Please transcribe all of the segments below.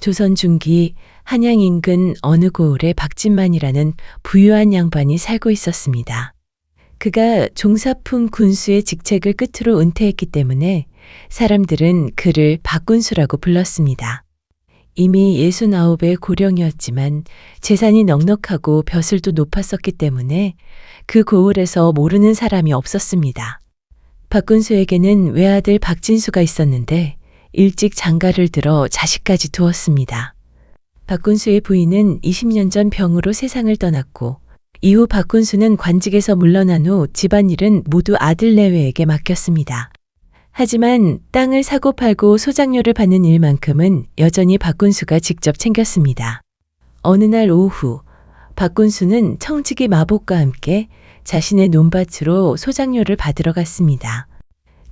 조선 중기 한양 인근 어느 고을에 박진만이라는 부유한 양반이 살고 있었습니다. 그가 종사품 군수의 직책을 끝으로 은퇴했기 때문에 사람들은 그를 박군수라고 불렀습니다. 이미 69의 고령이었지만 재산이 넉넉하고 벼슬도 높았었기 때문에 그 고을에서 모르는 사람이 없었습니다. 박군수에게는 외아들 박진수가 있었는데 일찍 장가를 들어 자식까지 두었습니다. 박군수의 부인은 20년 전 병으로 세상을 떠났고 이후 박군수는 관직에서 물러난 후 집안일은 모두 아들 내외에게 맡겼습니다. 하지만 땅을 사고 팔고 소작료를 받는 일만큼은 여전히 박군수가 직접 챙겼습니다. 어느 날 오후 박군수는 청지기 마복과 함께 자신의 논밭으로 소작료를 받으러 갔습니다.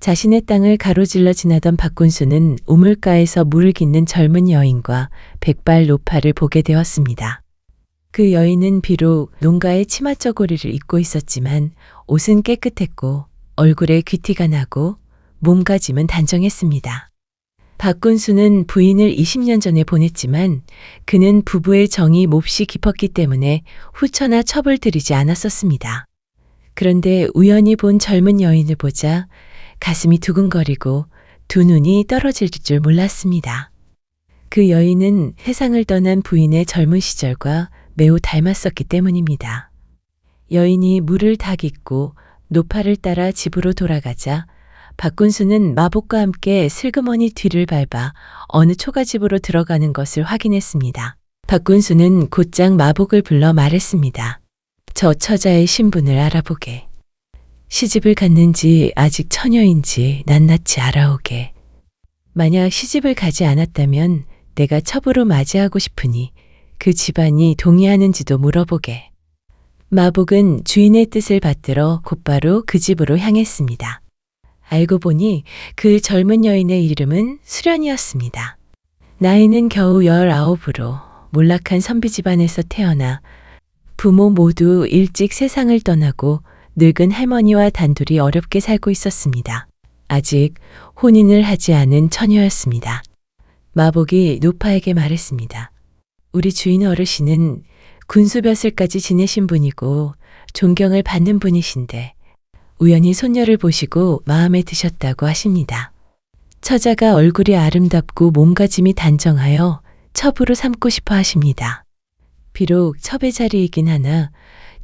자신의 땅을 가로질러 지나던 박군수는 우물가에서 물을 깃는 젊은 여인과 백발 노파를 보게 되었습니다. 그 여인은 비록 농가의 치맛저고리를 입고 있었지만 옷은 깨끗했고 얼굴에 귀티가 나고 몸가짐은 단정했습니다. 박군수는 부인을 20년 전에 보냈지만 그는 부부의 정이 몹시 깊었기 때문에 후처나 첩을 들이지 않았었습니다. 그런데 우연히 본 젊은 여인을 보자 가슴이 두근거리고 두 눈이 떨어질 줄 몰랐습니다. 그 여인은 세상을 떠난 부인의 젊은 시절과 매우 닮았었기 때문입니다. 여인이 물을 다 깃고 노파를 따라 집으로 돌아가자 박군수는 마복과 함께 슬그머니 뒤를 밟아 어느 초가집으로 들어가는 것을 확인했습니다. 박군수는 곧장 마복을 불러 말했습니다. 저 처자의 신분을 알아보게. 시집을 갔는지 아직 처녀인지 낱낱이 알아오게. 만약 시집을 가지 않았다면 내가 첩으로 맞이하고 싶으니 그 집안이 동의하는지도 물어보게. 마복은 주인의 뜻을 받들어 곧바로 그 집으로 향했습니다. 알고 보니 그 젊은 여인의 이름은 수련이었습니다. 나이는 겨우 19으로 몰락한 선비 집안에서 태어나 부모 모두 일찍 세상을 떠나고 늙은 할머니와 단둘이 어렵게 살고 있었습니다. 아직 혼인을 하지 않은 처녀였습니다. 마복이 노파에게 말했습니다. 우리 주인 어르신은 군수벼슬까지 지내신 분이고 존경을 받는 분이신데 우연히 손녀를 보시고 마음에 드셨다고 하십니다. 처자가 얼굴이 아름답고 몸가짐이 단정하여 첩으로 삼고 싶어 하십니다. 비록 첩의 자리이긴 하나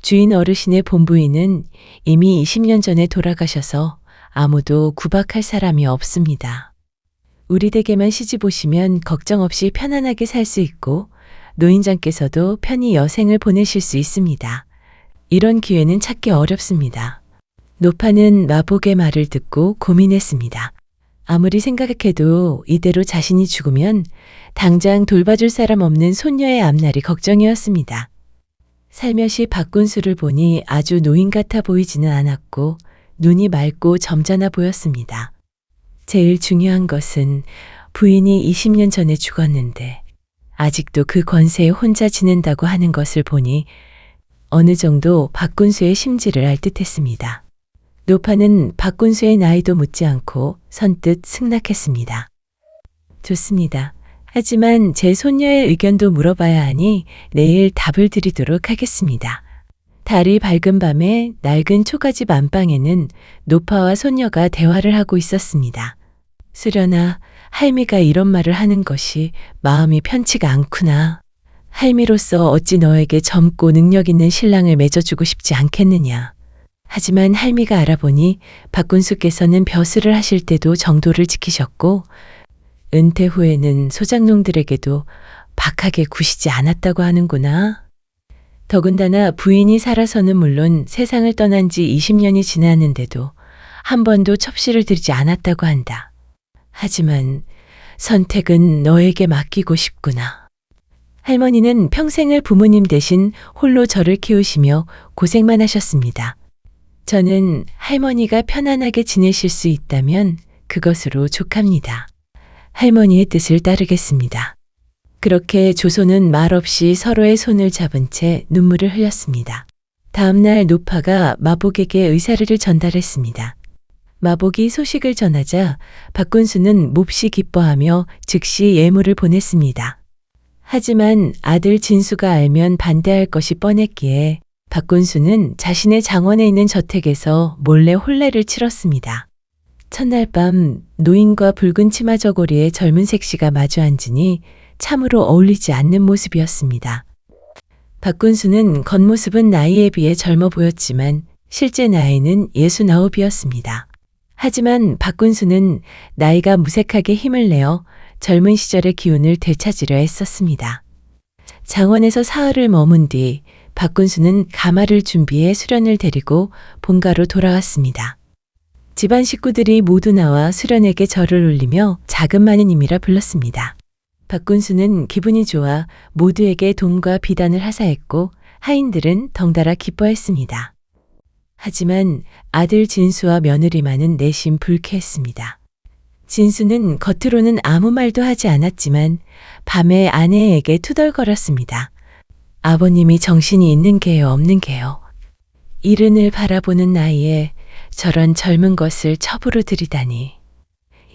주인 어르신의 본부인은 이미 20년 전에 돌아가셔서 아무도 구박할 사람이 없습니다. 우리 댁에만 시집 오시면 걱정 없이 편안하게 살 수 있고 노인장께서도 편히 여생을 보내실 수 있습니다. 이런 기회는 찾기 어렵습니다. 노파는 마복의 말을 듣고 고민했습니다. 아무리 생각해도 이대로 자신이 죽으면 당장 돌봐줄 사람 없는 손녀의 앞날이 걱정이었습니다. 살며시 박군수를 보니 아주 노인 같아 보이지는 않았고 눈이 맑고 점잖아 보였습니다. 제일 중요한 것은 부인이 20년 전에 죽었는데 아직도 그 권세에 혼자 지낸다고 하는 것을 보니 어느 정도 박군수의 심지를 알 듯했습니다. 노파는 박군수의 나이도 묻지 않고 선뜻 승낙했습니다. 좋습니다. 하지만 제 손녀의 의견도 물어봐야 하니 내일 답을 드리도록 하겠습니다. 달이 밝은 밤에 낡은 초가집 안방에는 노파와 손녀가 대화를 하고 있었습니다. 수련아, 할미가 이런 말을 하는 것이 마음이 편치가 않구나. 할미로서 어찌 너에게 젊고 능력 있는 신랑을 맺어주고 싶지 않겠느냐. 하지만 할미가 알아보니 박군수께서는 벼슬을 하실 때도 정도를 지키셨고 은퇴 후에는 소작농들에게도 박하게 구시지 않았다고 하는구나. 더군다나 부인이 살아서는 물론 세상을 떠난 지 20년이 지났는데도 한 번도 첩시를 들이지 않았다고 한다. 하지만 선택은 너에게 맡기고 싶구나. 할머니는 평생을 부모님 대신 홀로 저를 키우시며 고생만 하셨습니다. 저는 할머니가 편안하게 지내실 수 있다면 그것으로 족합니다. 할머니의 뜻을 따르겠습니다. 그렇게 조소는 말없이 서로의 손을 잡은 채 눈물을 흘렸습니다. 다음 날 노파가 마복에게 의사를 전달했습니다. 마복이 소식을 전하자 박군수는 몹시 기뻐하며 즉시 예물을 보냈습니다. 하지만 아들 진수가 알면 반대할 것이 뻔했기에 박군수는 자신의 장원에 있는 저택에서 몰래 혼례를 치렀습니다. 첫날 밤 노인과 붉은 치마 저고리의 젊은 색시가 마주 앉으니 참으로 어울리지 않는 모습이었습니다. 박군수는 겉모습은 나이에 비해 젊어 보였지만 실제 나이는 69이었습니다. 하지만 박군수는 나이가 무색하게 힘을 내어 젊은 시절의 기운을 되찾으려 애썼습니다. 장원에서 사흘을 머문 뒤 박군수는 가마를 준비해 수련을 데리고 본가로 돌아왔습니다. 집안 식구들이 모두 나와 수련에게 절을 올리며 작은 마느님이라 불렀습니다. 박군수는 기분이 좋아 모두에게 돈과 비단을 하사했고 하인들은 덩달아 기뻐했습니다. 하지만 아들 진수와 며느리만은 내심 불쾌했습니다. 진수는 겉으로는 아무 말도 하지 않았지만 밤에 아내에게 투덜거렸습니다. 아버님이 정신이 있는 게요, 없는 게요. 이른을 바라보는 나이에 저런 젊은 것을 첩으로 들이다니.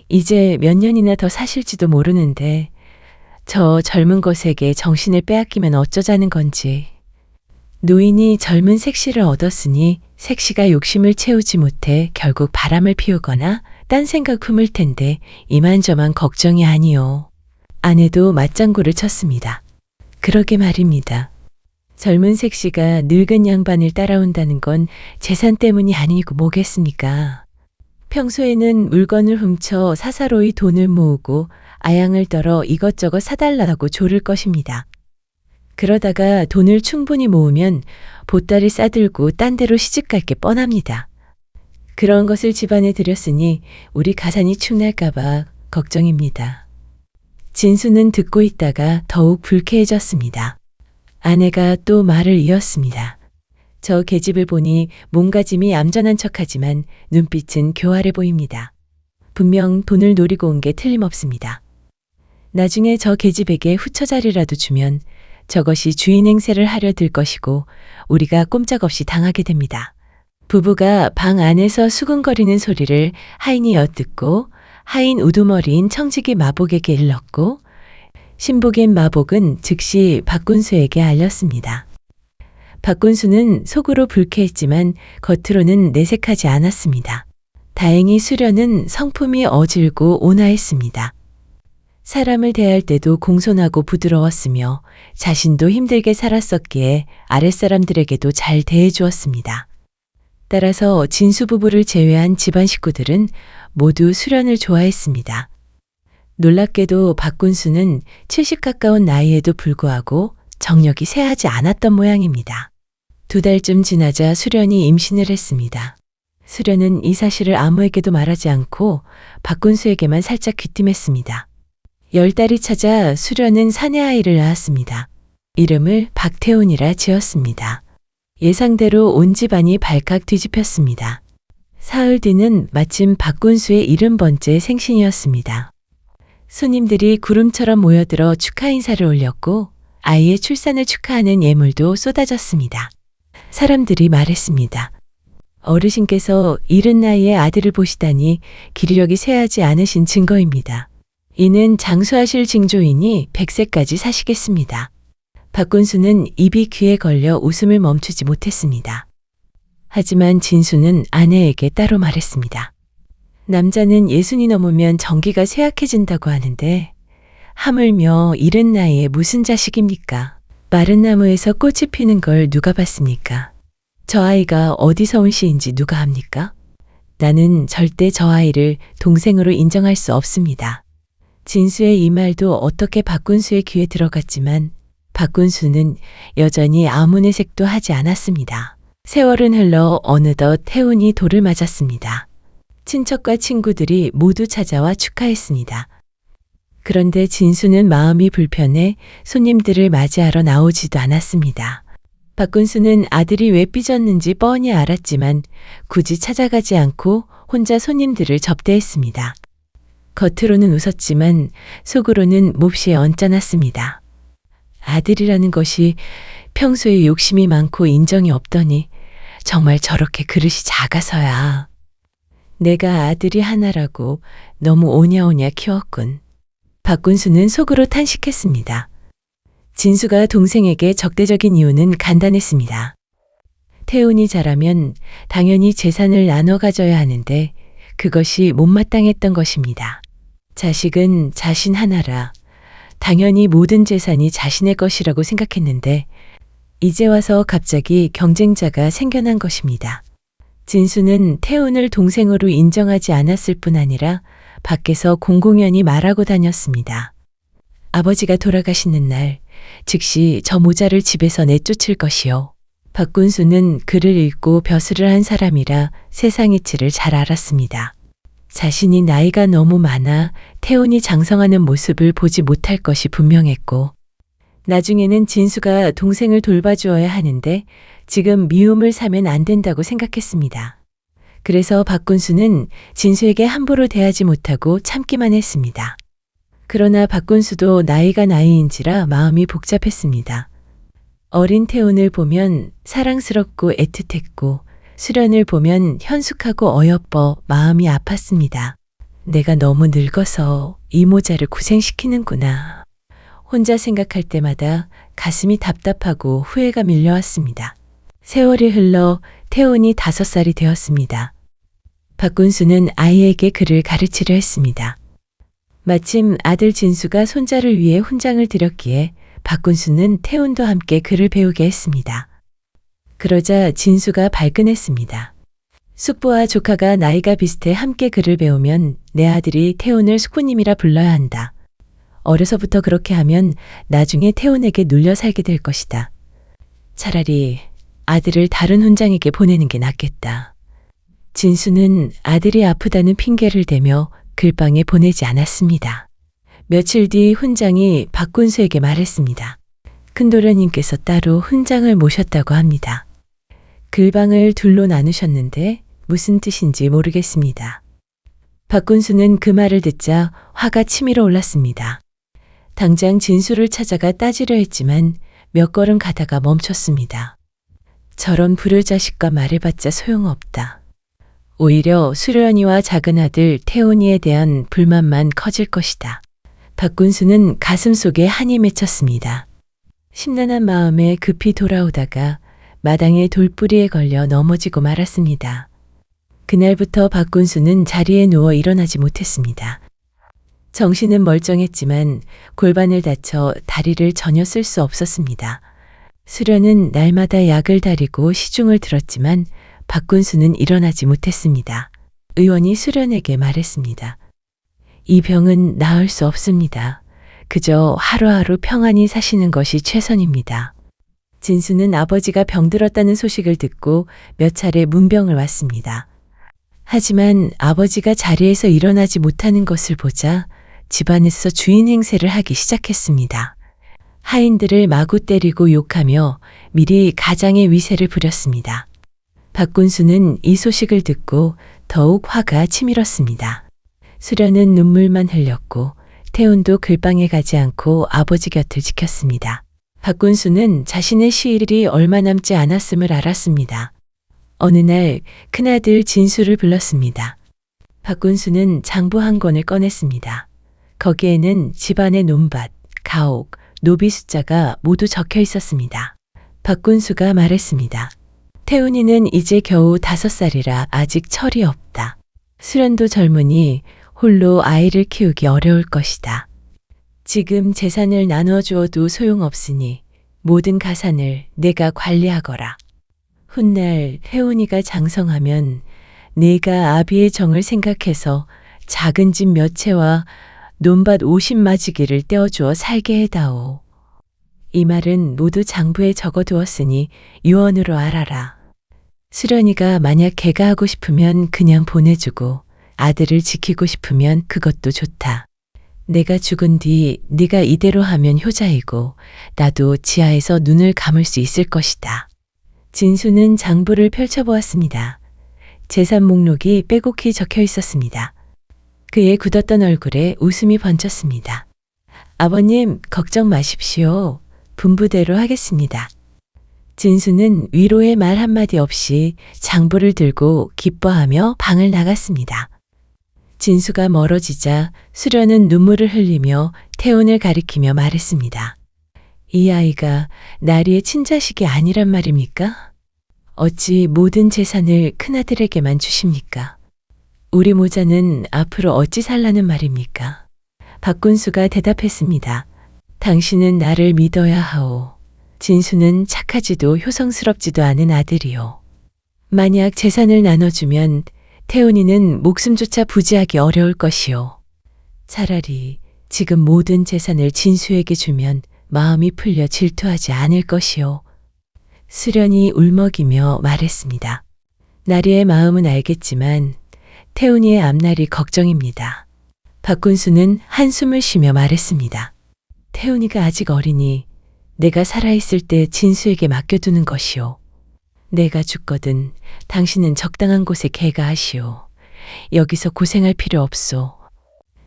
이제 몇 년이나 더 사실지도 모르는데 저 젊은 것에게 정신을 빼앗기면 어쩌자는 건지. 노인이 젊은 색시를 얻었으니 색시가 욕심을 채우지 못해 결국 바람을 피우거나 딴 생각 품을 텐데 이만저만 걱정이 아니요. 아내도 맞장구를 쳤습니다. 그러게 말입니다. 젊은 색시가 늙은 양반을 따라온다는 건 재산 때문이 아니고 뭐겠습니까? 평소에는 물건을 훔쳐 사사로이 돈을 모으고 아양을 떨어 이것저것 사달라고 조를 것입니다. 그러다가 돈을 충분히 모으면 보따리 싸들고 딴 데로 시집갈 게 뻔합니다. 그런 것을 집안에 들였으니 우리 가산이 축날까봐 걱정입니다. 진수는 듣고 있다가 더욱 불쾌해졌습니다. 아내가 또 말을 이었습니다. 저 계집을 보니 몸가짐이 얌전한 척하지만 눈빛은 교활해 보입니다. 분명 돈을 노리고 온 게 틀림없습니다. 나중에 저 계집에게 후처자리라도 주면 저것이 주인 행세를 하려 들 것이고 우리가 꼼짝없이 당하게 됩니다. 부부가 방 안에서 수근거리는 소리를 하인이 엿듣고 하인 우두머리인 청지기 마복에게 일렀고 신복인 마복은 즉시 박군수에게 알렸습니다. 박군수는 속으로 불쾌했지만 겉으로는 내색하지 않았습니다. 다행히 수련은 성품이 어질고 온화했습니다. 사람을 대할 때도 공손하고 부드러웠으며 자신도 힘들게 살았었기에 아랫사람들에게도 잘 대해주었습니다. 따라서 진수 부부를 제외한 집안 식구들은 모두 수련을 좋아했습니다. 놀랍게도 박군수는 70 가까운 나이에도 불구하고 정력이 쇠하지 않았던 모양입니다. 2달쯤 지나자 수련이 임신을 했습니다. 수련은 이 사실을 아무에게도 말하지 않고 박군수에게만 살짝 귀띔했습니다. 10달이 찾아 수련은 사내아이를 낳았습니다. 이름을 박태훈이라 지었습니다. 예상대로 온 집안이 발칵 뒤집혔습니다. 사흘 뒤는 마침 박군수의 70번째 생신이었습니다. 손님들이 구름처럼 모여들어 축하 인사를 올렸고 아이의 출산을 축하하는 예물도 쏟아졌습니다. 사람들이 말했습니다. 어르신께서 이른 나이에 아들을 보시다니 기력이 쇠하지 않으신 증거입니다. 이는 장수하실 징조이니 100세까지 사시겠습니다. 박군수는 입이 귀에 걸려 웃음을 멈추지 못했습니다. 하지만 진수는 아내에게 따로 말했습니다. 남자는 60이 넘으면 정기가 쇠약해진다고 하는데 하물며 이른 나이에 무슨 자식입니까? 마른 나무에서 꽃이 피는 걸 누가 봤습니까? 저 아이가 어디서 온 시인지 누가 합니까? 나는 절대 저 아이를 동생으로 인정할 수 없습니다. 진수의 이 말도 어떻게 박군수의 귀에 들어갔지만 박군수는 여전히 아무 내색도 하지 않았습니다. 세월은 흘러 어느덧 태훈이 돌을 맞았습니다. 친척과 친구들이 모두 찾아와 축하했습니다. 그런데 진수는 마음이 불편해 손님들을 맞이하러 나오지도 않았습니다. 박군수는 아들이 왜 삐졌는지 뻔히 알았지만 굳이 찾아가지 않고 혼자 손님들을 접대했습니다. 겉으로는 웃었지만 속으로는 몹시 언짢았습니다. 아들이라는 것이 평소에 욕심이 많고 인정이 없더니 정말 저렇게 그릇이 작아서야. 내가 아들이 하나라고 너무 오냐오냐 키웠군. 박군수는 속으로 탄식했습니다. 진수가 동생에게 적대적인 이유는 간단했습니다. 태훈이 자라면 당연히 재산을 나눠 가져야 하는데 그것이 못마땅했던 것입니다. 자식은 자신 하나라 당연히 모든 재산이 자신의 것이라고 생각했는데 이제 와서 갑자기 경쟁자가 생겨난 것입니다. 진수는 태훈을 동생으로 인정하지 않았을 뿐 아니라 밖에서 공공연히 말하고 다녔습니다. 아버지가 돌아가시는 날 즉시 저 모자를 집에서 내쫓을 것이요. 박군수는 글을 읽고 벼슬을 한 사람이라 세상 이치를 잘 알았습니다. 자신이 나이가 너무 많아 태훈이 장성하는 모습을 보지 못할 것이 분명했고 나중에는 진수가 동생을 돌봐주어야 하는데 지금 미움을 사면 안 된다고 생각했습니다. 그래서 박군수는 진수에게 함부로 대하지 못하고 참기만 했습니다. 그러나 박군수도 나이가 나이인지라 마음이 복잡했습니다. 어린 태훈을 보면 사랑스럽고 애틋했고 수련을 보면 현숙하고 어여뻐 마음이 아팠습니다. 내가 너무 늙어서 이 모자를 고생시키는구나. 혼자 생각할 때마다 가슴이 답답하고 후회가 밀려왔습니다. 세월이 흘러 태훈이 5살이 되었습니다. 박군수는 아이에게 글을 가르치려 했습니다. 마침 아들 진수가 손자를 위해 훈장을 드렸기에 박군수는 태훈도 함께 글을 배우게 했습니다. 그러자 진수가 발끈했습니다. 숙부와 조카가 나이가 비슷해 함께 글을 배우면 내 아들이 태훈을 숙부님이라 불러야 한다. 어려서부터 그렇게 하면 나중에 태훈에게 눌려 살게 될 것이다. 차라리 아들을 다른 훈장에게 보내는 게 낫겠다. 진수는 아들이 아프다는 핑계를 대며 글방에 보내지 않았습니다. 며칠 뒤 훈장이 박군수에게 말했습니다. 큰도련님께서 따로 훈장을 모셨다고 합니다. 글방을 둘로 나누셨는데 무슨 뜻인지 모르겠습니다. 박군수는 그 말을 듣자 화가 치밀어 올랐습니다. 당장 진수를 찾아가 따지려 했지만 몇 걸음 가다가 멈췄습니다. 저런 불효자식과 말해봤자 소용없다. 오히려 수련이와 작은 아들 태훈이에 대한 불만만 커질 것이다. 박군수는 가슴속에 한이 맺혔습니다. 심란한 마음에 급히 돌아오다가 마당의 돌뿌리에 걸려 넘어지고 말았습니다. 그날부터 박군수는 자리에 누워 일어나지 못했습니다. 정신은 멀쩡했지만 골반을 다쳐 다리를 전혀 쓸 수 없었습니다. 수련은 날마다 약을 다리고 시중을 들었지만 박군수는 일어나지 못했습니다. 의원이 수련에게 말했습니다. 이 병은 나을 수 없습니다. 그저 하루하루 평안히 사시는 것이 최선입니다. 진수는 아버지가 병들었다는 소식을 듣고 몇 차례 문병을 왔습니다. 하지만 아버지가 자리에서 일어나지 못하는 것을 보자 집안에서 주인 행세를 하기 시작했습니다. 하인들을 마구 때리고 욕하며 미리 가장의 위세를 부렸습니다. 박군수는 이 소식을 듣고 더욱 화가 치밀었습니다. 수련은 눈물만 흘렸고 태훈도 글방에 가지 않고 아버지 곁을 지켰습니다. 박군수는 자신의 시일이 얼마 남지 않았음을 알았습니다. 어느 날 큰아들 진수를 불렀습니다. 박군수는 장부 한 권을 꺼냈습니다. 거기에는 집안의 논밭, 가옥, 노비 숫자가 모두 적혀 있었습니다. 박군수가 말했습니다. 태훈이는 이제 겨우 5살이라 아직 철이 없다. 수련도 젊으니 홀로 아이를 키우기 어려울 것이다. 지금 재산을 나눠 주어도 소용없으니 모든 가산을 내가 관리하거라. 훗날 태훈이가 장성하면 내가 아비의 정을 생각해서 작은 집 몇 채와 논밭 50마지기를 떼어주어 살게 해다오. 이 말은 모두 장부에 적어두었으니 유언으로 알아라. 수련이가 만약 개가 하고 싶으면 그냥 보내주고 아들을 지키고 싶으면 그것도 좋다. 내가 죽은 뒤 네가 이대로 하면 효자이고 나도 지하에서 눈을 감을 수 있을 것이다. 진수는 장부를 펼쳐보았습니다. 재산 목록이 빼곡히 적혀 있었습니다. 그의 굳었던 얼굴에 웃음이 번졌습니다. 아버님, 걱정 마십시오. 분부대로 하겠습니다. 진수는 위로의 말 한마디 없이 장부를 들고 기뻐하며 방을 나갔습니다. 진수가 멀어지자 수련은 눈물을 흘리며 태훈을 가리키며 말했습니다. 이 아이가 나리의 친자식이 아니란 말입니까? 어찌 모든 재산을 큰아들에게만 주십니까? 우리 모자는 앞으로 어찌 살라는 말입니까? 박군수가 대답했습니다. 당신은 나를 믿어야 하오. 진수는 착하지도 효성스럽지도 않은 아들이오. 만약 재산을 나눠주면 태훈이는 목숨조차 부지하기 어려울 것이오. 차라리 지금 모든 재산을 진수에게 주면 마음이 풀려 질투하지 않을 것이오. 수련이 울먹이며 말했습니다. 나리의 마음은 알겠지만 태훈이의 앞날이 걱정입니다. 박군수는 한숨을 쉬며 말했습니다. 태훈이가 아직 어리니 내가 살아있을 때 진수에게 맡겨두는 것이오. 내가 죽거든 당신은 적당한 곳에 개가하시오. 여기서 고생할 필요 없소.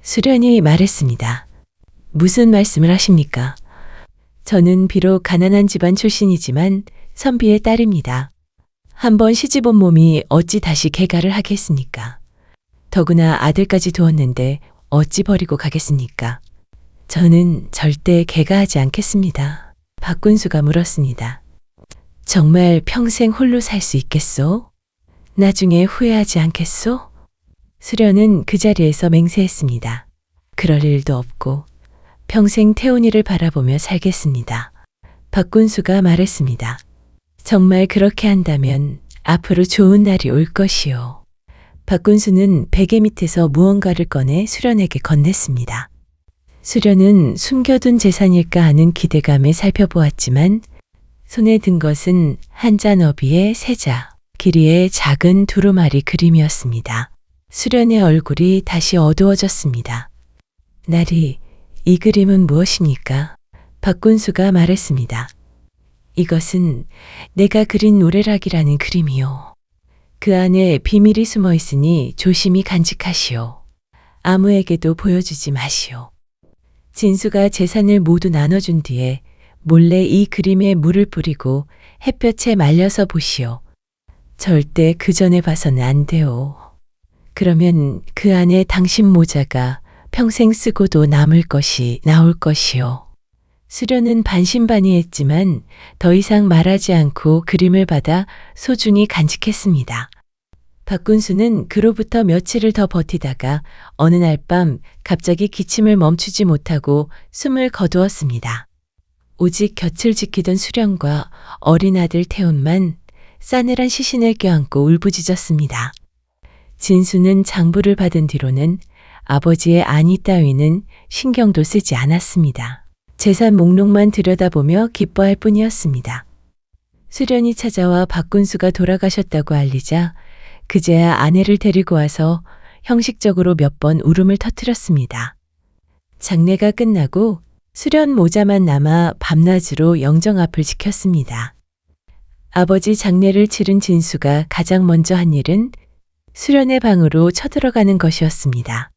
수련이 말했습니다. 무슨 말씀을 하십니까? 저는 비록 가난한 집안 출신이지만 선비의 딸입니다. 한번 시집 온 몸이 어찌 다시 개가를 하겠습니까? 더구나 아들까지 두었는데 어찌 버리고 가겠습니까? 저는 절대 개가하지 않겠습니다. 박군수가 물었습니다. 정말 평생 홀로 살 수 있겠소? 나중에 후회하지 않겠소? 수련은 그 자리에서 맹세했습니다. 그럴 일도 없고 평생 태훈이를 바라보며 살겠습니다. 박군수가 말했습니다. 정말 그렇게 한다면 앞으로 좋은 날이 올 것이요. 박군수는 베개 밑에서 무언가를 꺼내 수련에게 건넸습니다. 수련은 숨겨둔 재산일까 하는 기대감에 살펴보았지만 손에 든 것은 한 잔어비의 세자, 길이의 작은 두루마리 그림이었습니다. 수련의 얼굴이 다시 어두워졌습니다. 나리, 이 그림은 무엇입니까? 박군수가 말했습니다. 이것은 내가 그린 노래락이라는 그림이요. 그 안에 비밀이 숨어 있으니 조심히 간직하시오. 아무에게도 보여주지 마시오. 진수가 재산을 모두 나눠준 뒤에 몰래 이 그림에 물을 뿌리고 햇볕에 말려서 보시오. 절대 그 전에 봐서는 안 돼요. 그러면 그 안에 당신 모자가 평생 쓰고도 남을 것이 나올 것이요. 수련은 반신반의했지만 더 이상 말하지 않고 그림을 받아 소중히 간직했습니다. 박군수는 그로부터 며칠을 더 버티다가 어느 날 밤 갑자기 기침을 멈추지 못하고 숨을 거두었습니다. 오직 곁을 지키던 수련과 어린 아들 태훈만 싸늘한 시신을 껴안고 울부짖었습니다. 진수는 장부를 받은 뒤로는 아버지의 안위 따위는 신경도 쓰지 않았습니다. 재산 목록만 들여다보며 기뻐할 뿐이었습니다. 수련이 찾아와 박군수가 돌아가셨다고 알리자 그제야 아내를 데리고 와서 형식적으로 몇 번 울음을 터뜨렸습니다. 장례가 끝나고 수련 모자만 남아 밤낮으로 영정 앞을 지켰습니다. 아버지 장례를 치른 진수가 가장 먼저 한 일은 수련의 방으로 쳐들어가는 것이었습니다.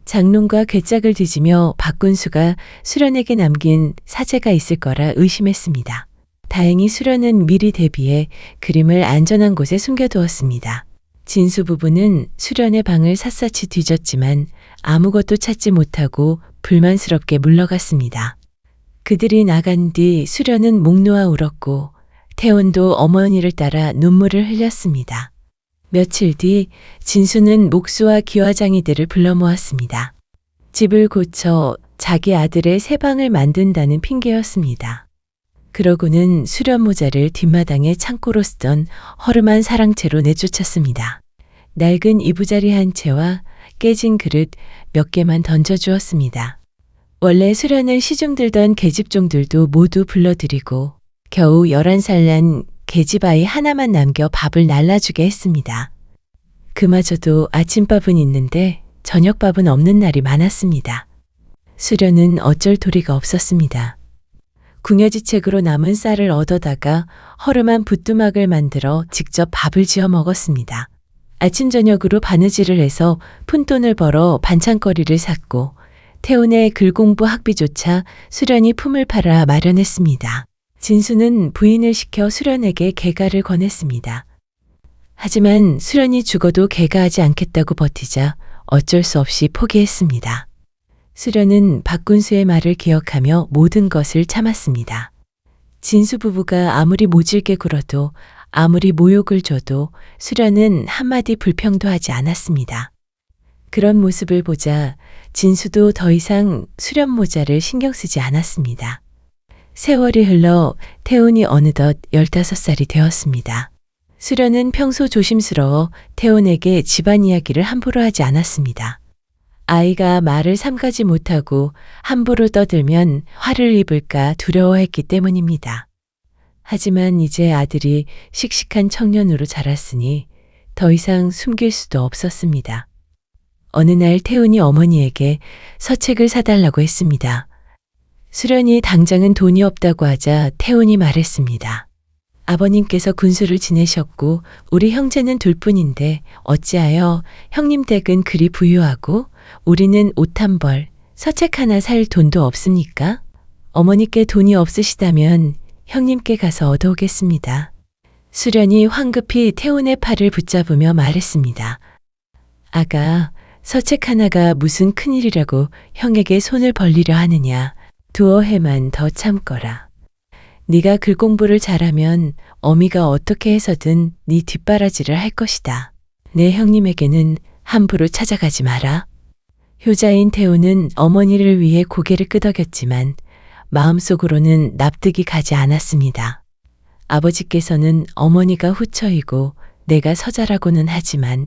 장롱과 괴짝을 뒤지며 박군수가 수련에게 남긴 사제가 있을 거라 의심했습니다. 다행히 수련은 미리 대비해 그림을 안전한 곳에 숨겨두었습니다. 진수 부부는 수련의 방을 샅샅이 뒤졌지만 아무것도 찾지 못하고 불만스럽게 물러갔습니다. 그들이 나간 뒤 수련은 목 놓아 울었고 태훈도 어머니를 따라 눈물을 흘렸습니다. 며칠 뒤 진수는 목수와 기와장이들을 불러 모았습니다. 집을 고쳐 자기 아들의 새 방을 만든다는 핑계였습니다. 그러고는 수련 모자를 뒷마당에 창고로 쓰던 허름한 사랑채로 내쫓았습니다. 낡은 이부자리 한 채와 깨진 그릇 몇 개만 던져주었습니다. 원래 수련을 시중 들던 계집종들도 모두 불러들이고 겨우 11살 난 계집아이 하나만 남겨 밥을 날라주게 했습니다. 그마저도 아침밥은 있는데 저녁밥은 없는 날이 많았습니다. 수련은 어쩔 도리가 없었습니다. 궁여지책으로 남은 쌀을 얻어다가 허름한 부뚜막을 만들어 직접 밥을 지어 먹었습니다. 아침 저녁으로 바느질을 해서 푼돈을 벌어 반찬거리를 샀고 태훈의 글공부 학비조차 수련이 품을 팔아 마련했습니다. 진수는 부인을 시켜 수련에게 개가를 권했습니다. 하지만 수련이 죽어도 개가하지 않겠다고 버티자 어쩔 수 없이 포기했습니다. 수련은 박군수의 말을 기억하며 모든 것을 참았습니다. 진수 부부가 아무리 모질게 굴어도 아무리 모욕을 줘도 수련은 한마디 불평도 하지 않았습니다. 그런 모습을 보자 진수도 더 이상 수련 모자를 신경 쓰지 않았습니다. 세월이 흘러 태훈이 어느덧 15살이 되었습니다. 수련은 평소 조심스러워 태훈에게 집안 이야기를 함부로 하지 않았습니다. 아이가 말을 삼가지 못하고 함부로 떠들면 화를 입을까 두려워했기 때문입니다. 하지만 이제 아들이 씩씩한 청년으로 자랐으니 더 이상 숨길 수도 없었습니다. 어느 날 태훈이 어머니에게 서책을 사달라고 했습니다. 수련이 당장은 돈이 없다고 하자 태훈이 말했습니다. 아버님께서 군수를 지내셨고 우리 형제는 둘뿐인데 어찌하여 형님 댁은 그리 부유하고 우리는 옷 한 벌, 서책 하나 살 돈도 없습니까? 어머니께 돈이 없으시다면 형님께 가서 얻어오겠습니다. 수련이 황급히 태훈의 팔을 붙잡으며 말했습니다. 아가, 서책 하나가 무슨 큰일이라고 형에게 손을 벌리려 하느냐. 두어 해만 더 참거라. 네가 글 공부를 잘하면 어미가 어떻게 해서든 네 뒷바라지를 할 것이다. 내 형님에게는 함부로 찾아가지 마라. 효자인 태훈은 어머니를 위해 고개를 끄덕였지만 마음속으로는 납득이 가지 않았습니다. 아버지께서는 어머니가 후처이고 내가 서자라고는 하지만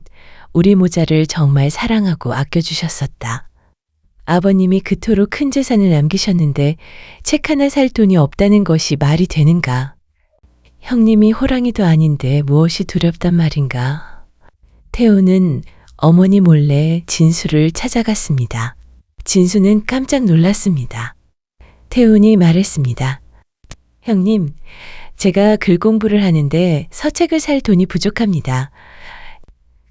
우리 모자를 정말 사랑하고 아껴주셨었다. 아버님이 그토록 큰 재산을 남기셨는데 책 하나 살 돈이 없다는 것이 말이 되는가? 형님이 호랑이도 아닌데 무엇이 두렵단 말인가? 태훈은 어머니 몰래 진수를 찾아갔습니다. 진수는 깜짝 놀랐습니다. 태훈이 말했습니다. 형님, 제가 글 공부를 하는데 서책을 살 돈이 부족합니다.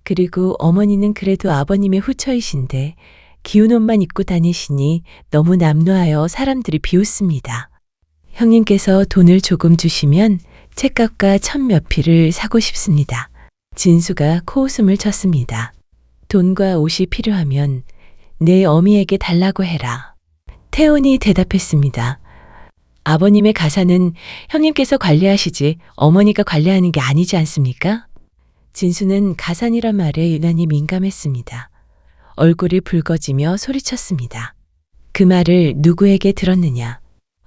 그리고 어머니는 그래도 아버님의 후처이신데 기운 옷만 입고 다니시니 너무 남루하여 사람들이 비웃습니다. 형님께서 돈을 조금 주시면 책값과 천 몇 필을 사고 싶습니다. 진수가 코웃음을 쳤습니다. 돈과 옷이 필요하면 내 어미에게 달라고 해라. 태훈이 대답했습니다. 아버님의 가사는 형님께서 관리하시지 어머니가 관리하는 게 아니지 않습니까? 진수는 가산이란 말에 유난히 민감했습니다. 얼굴이 붉어지며 소리쳤습니다. 그 말을 누구에게 들었느냐?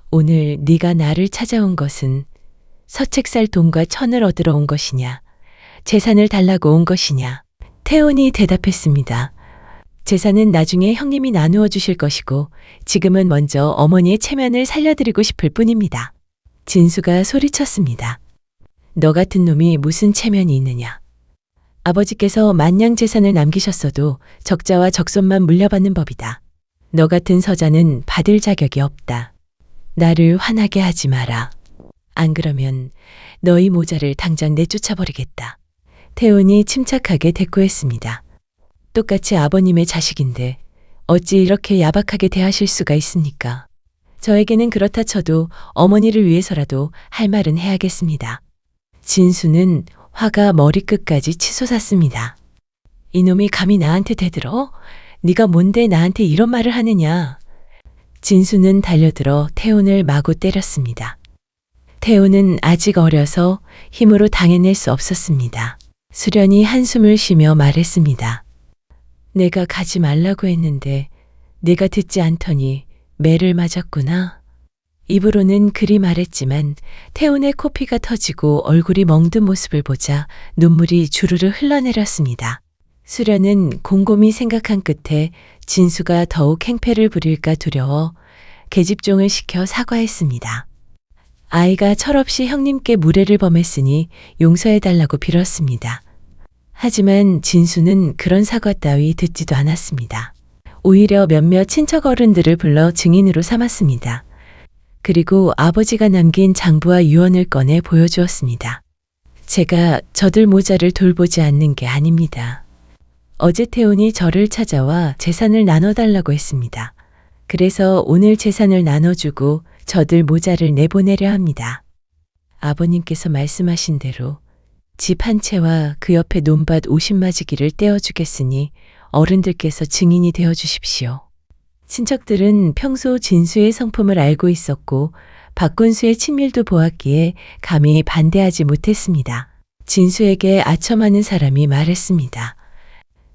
오늘 네가 나를 찾아온 것은 서책 살 돈과 천을 얻으러 온 것이냐? 재산을 달라고 온 것이냐? 태훈이 대답했습니다. 재산은 나중에 형님이 나누어 주실 것이고 지금은 먼저 어머니의 체면을 살려드리고 싶을 뿐입니다. 진수가 소리쳤습니다. 너 같은 놈이 무슨 체면이 있느냐? 아버지께서 만냥 재산을 남기셨어도 적자와 적손만 물려받는 법이다. 너 같은 서자는 받을 자격이 없다. 나를 화나게 하지 마라. 안 그러면 너희 모자를 당장 내쫓아버리겠다. 태훈이 침착하게 대꾸했습니다. 똑같이 아버님의 자식인데 어찌 이렇게 야박하게 대하실 수가 있습니까? 저에게는 그렇다 쳐도 어머니를 위해서라도 할 말은 해야겠습니다. 진수는 화가 머리끝까지 치솟았습니다. 이놈이 감히 나한테 대들어? 네가 뭔데 나한테 이런 말을 하느냐? 진수는 달려들어 태훈을 마구 때렸습니다. 태훈은 아직 어려서 힘으로 당해낼 수 없었습니다. 수련이 한숨을 쉬며 말했습니다. 내가 가지 말라고 했는데 네가 듣지 않더니 매를 맞았구나. 입으로는 그리 말했지만 태훈의 코피가 터지고 얼굴이 멍든 모습을 보자 눈물이 주르르 흘러내렸습니다. 수련은 곰곰이 생각한 끝에 진수가 더욱 행패를 부릴까 두려워 계집종을 시켜 사과했습니다. 아이가 철없이 형님께 무례를 범했으니 용서해달라고 빌었습니다. 하지만 진수는 그런 사과 따위 듣지도 않았습니다. 오히려 몇몇 친척 어른들을 불러 증인으로 삼았습니다. 그리고 아버지가 남긴 장부와 유언을 꺼내 보여주었습니다. 제가 저들 모자를 돌보지 않는 게 아닙니다. 어제 태훈이 저를 찾아와 재산을 나눠달라고 했습니다. 그래서 오늘 재산을 나눠주고 저들 모자를 내보내려 합니다. 아버님께서 말씀하신 대로 집 한 채와 그 옆에 논밭 50마지기를 떼어주겠으니 어른들께서 증인이 되어 주십시오. 친척들은 평소 진수의 성품을 알고 있었고 박군수의 친밀도 보았기에 감히 반대하지 못했습니다. 진수에게 아첨하는 사람이 말했습니다.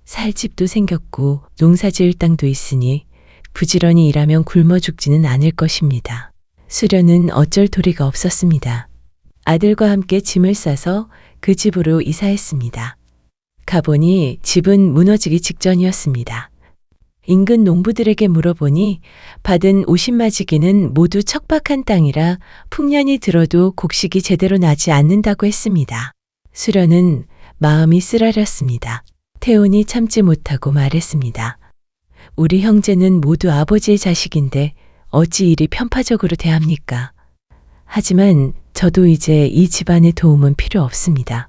살 집도 생겼고 농사 지을 땅도 있으니 부지런히 일하면 굶어 죽지는 않을 것입니다. 수련은 어쩔 도리가 없었습니다. 아들과 함께 짐을 싸서 그 집으로 이사했습니다. 가보니 집은 무너지기 직전이었습니다. 인근 농부들에게 물어보니 받은 50마지기는 모두 척박한 땅이라 풍년이 들어도 곡식이 제대로 나지 않는다고 했습니다. 수련은 마음이 쓰라렸습니다. 태훈이 참지 못하고 말했습니다. 우리 형제는 모두 아버지의 자식인데 어찌 이리 편파적으로 대합니까? 하지만 저도 이제 이 집안의 도움은 필요 없습니다.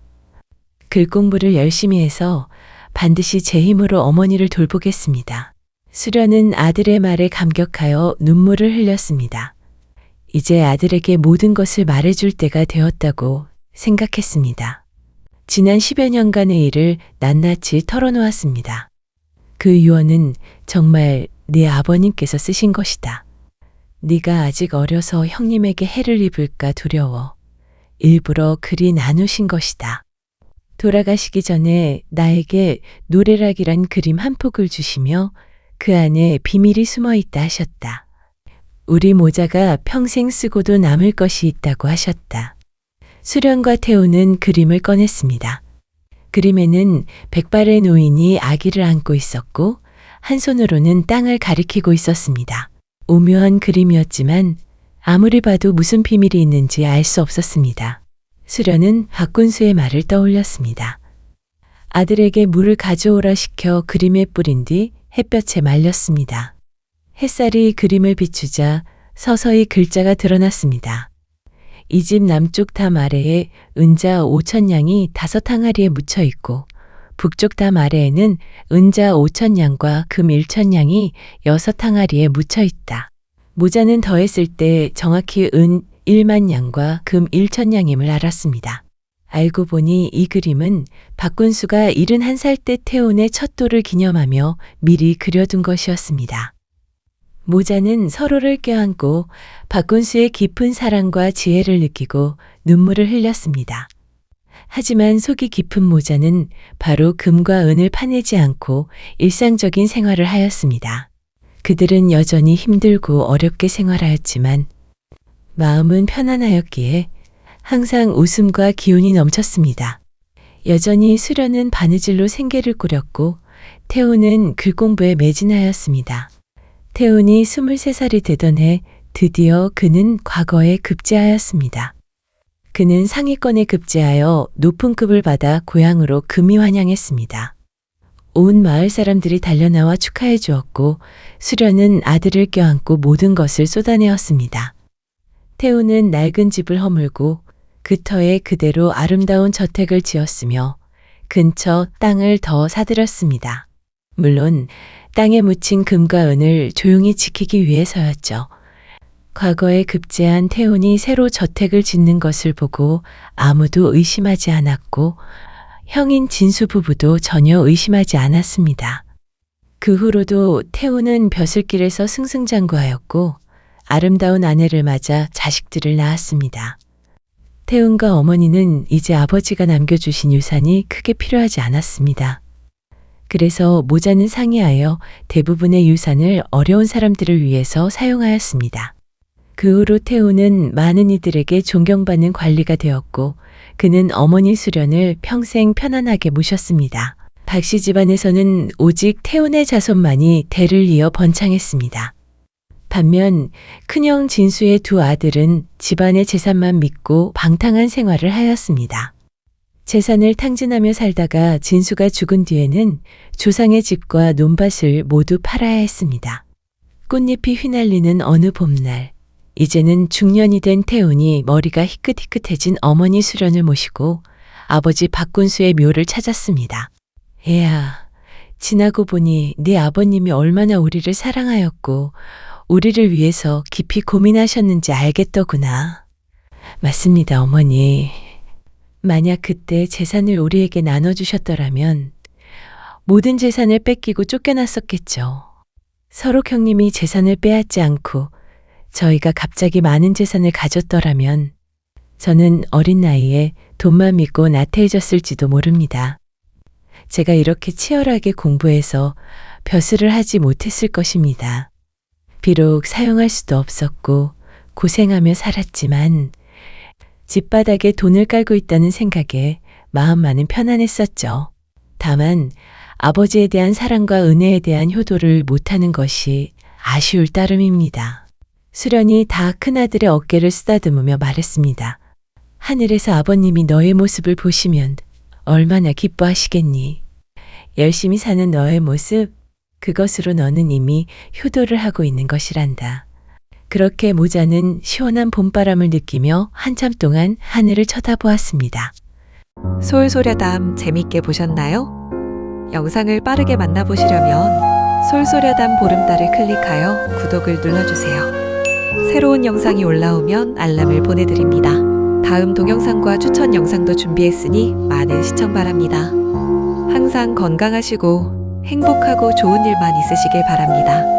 글 공부를 열심히 해서 반드시 제 힘으로 어머니를 돌보겠습니다. 수련은 아들의 말에 감격하여 눈물을 흘렸습니다. 이제 아들에게 모든 것을 말해줄 때가 되었다고 생각했습니다. 지난 10여 년간의 일을 낱낱이 털어놓았습니다. 그 유언은 정말 네 아버님께서 쓰신 것이다. 네가 아직 어려서 형님에게 해를 입을까 두려워 일부러 그리 나누신 것이다. 돌아가시기 전에 나에게 노래락이란 그림 한 폭을 주시며 그 안에 비밀이 숨어 있다 하셨다. 우리 모자가 평생 쓰고도 남을 것이 있다고 하셨다. 수련과 태우는 그림을 꺼냈습니다. 그림에는 백발의 노인이 아기를 안고 있었고 한 손으로는 땅을 가리키고 있었습니다. 오묘한 그림이었지만 아무리 봐도 무슨 비밀이 있는지 알 수 없었습니다. 수련은 박군수의 말을 떠올렸습니다. 아들에게 물을 가져오라 시켜 그림에 뿌린 뒤 햇볕에 말렸습니다. 햇살이 그림을 비추자 서서히 글자가 드러났습니다. 이 집 남쪽 담 아래에 은자 5,000냥이 5항아리에 묻혀 있고 북쪽 담 아래에는 은자 5,000냥과 금 1,000냥이 6항아리에 묻혀 있다. 모자는 더했을 때 정확히 은 1만 냥과 금 1,000냥임을 알았습니다. 알고 보니 이 그림은 박군수가 71살 때 태운의 첫 돌을 기념하며 미리 그려둔 것이었습니다. 모자는 서로를 껴안고 박군수의 깊은 사랑과 지혜를 느끼고 눈물을 흘렸습니다. 하지만 속이 깊은 모자는 바로 금과 은을 파내지 않고 일상적인 생활을 하였습니다. 그들은 여전히 힘들고 어렵게 생활하였지만 마음은 편안하였기에 항상 웃음과 기운이 넘쳤습니다. 여전히 수련은 바느질로 생계를 꾸렸고 태우는 글공부에 매진하였습니다. 태훈이 23살이 되던 해 드디어 그는 과거에 급제하였습니다. 그는 상위권에 급제하여 높은 급을 받아 고향으로 금이 환영했습니다. 온 마을 사람들이 달려나와 축하해 주었고 수련은 아들을 껴안고 모든 것을 쏟아내었습니다. 태훈은 낡은 집을 허물고 그 터에 그대로 아름다운 저택을 지었으며 근처 땅을 더 사들였습니다. 물론 땅에 묻힌 금과 은을 조용히 지키기 위해서였죠. 과거에 급제한 태훈이 새로 저택을 짓는 것을 보고 아무도 의심하지 않았고 형인 진수 부부도 전혀 의심하지 않았습니다. 그 후로도 태훈은 벼슬길에서 승승장구하였고 아름다운 아내를 맞아 자식들을 낳았습니다. 태훈과 어머니는 이제 아버지가 남겨주신 유산이 크게 필요하지 않았습니다. 그래서 모자는 상의하여 대부분의 유산을 어려운 사람들을 위해서 사용하였습니다. 그 후로 태훈은 많은 이들에게 존경받는 관리가 되었고 그는 어머니 수련을 평생 편안하게 모셨습니다. 박씨 집안에서는 오직 태훈의 자손만이 대를 이어 번창했습니다. 반면 큰형 진수의 두 아들은 집안의 재산만 믿고 방탕한 생활을 하였습니다. 재산을 탕진하며 살다가 진수가 죽은 뒤에는 조상의 집과 논밭을 모두 팔아야 했습니다. 꽃잎이 휘날리는 어느 봄날, 이제는 중년이 된 태훈이 머리가 희끗희끗해진 어머니 수련을 모시고 아버지 박군수의 묘를 찾았습니다. 애야, 지나고 보니 네 아버님이 얼마나 우리를 사랑하였고 우리를 위해서 깊이 고민하셨는지 알겠더구나. 맞습니다, 어머니. 만약 그때 재산을 우리에게 나눠주셨더라면 모든 재산을 뺏기고 쫓겨났었겠죠. 서록 형님이 재산을 빼앗지 않고 저희가 갑자기 많은 재산을 가졌더라면 저는 어린 나이에 돈만 믿고 나태해졌을지도 모릅니다. 제가 이렇게 치열하게 공부해서 벼슬을 하지 못했을 것입니다. 비록 사용할 수도 없었고 고생하며 살았지만 집바닥에 돈을 깔고 있다는 생각에 마음만은 편안했었죠. 다만 아버지에 대한 사랑과 은혜에 대한 효도를 못하는 것이 아쉬울 따름입니다. 수련이 다 큰아들의 어깨를 쓰다듬으며 말했습니다. 하늘에서 아버님이 너의 모습을 보시면 얼마나 기뻐하시겠니? 열심히 사는 너의 모습, 그것으로 너는 이미 효도를 하고 있는 것이란다. 그렇게 모자는 시원한 봄바람을 느끼며 한참 동안 하늘을 쳐다보았습니다. 솔소려담 재밌게 보셨나요? 영상을 빠르게 만나보시려면 솔소려담 보름달을 클릭하여 구독을 눌러주세요. 새로운 영상이 올라오면 알람을 보내드립니다. 다음 동영상과 추천 영상도 준비했으니 많은 시청 바랍니다. 항상 건강하시고 행복하고 좋은 일만 있으시길 바랍니다.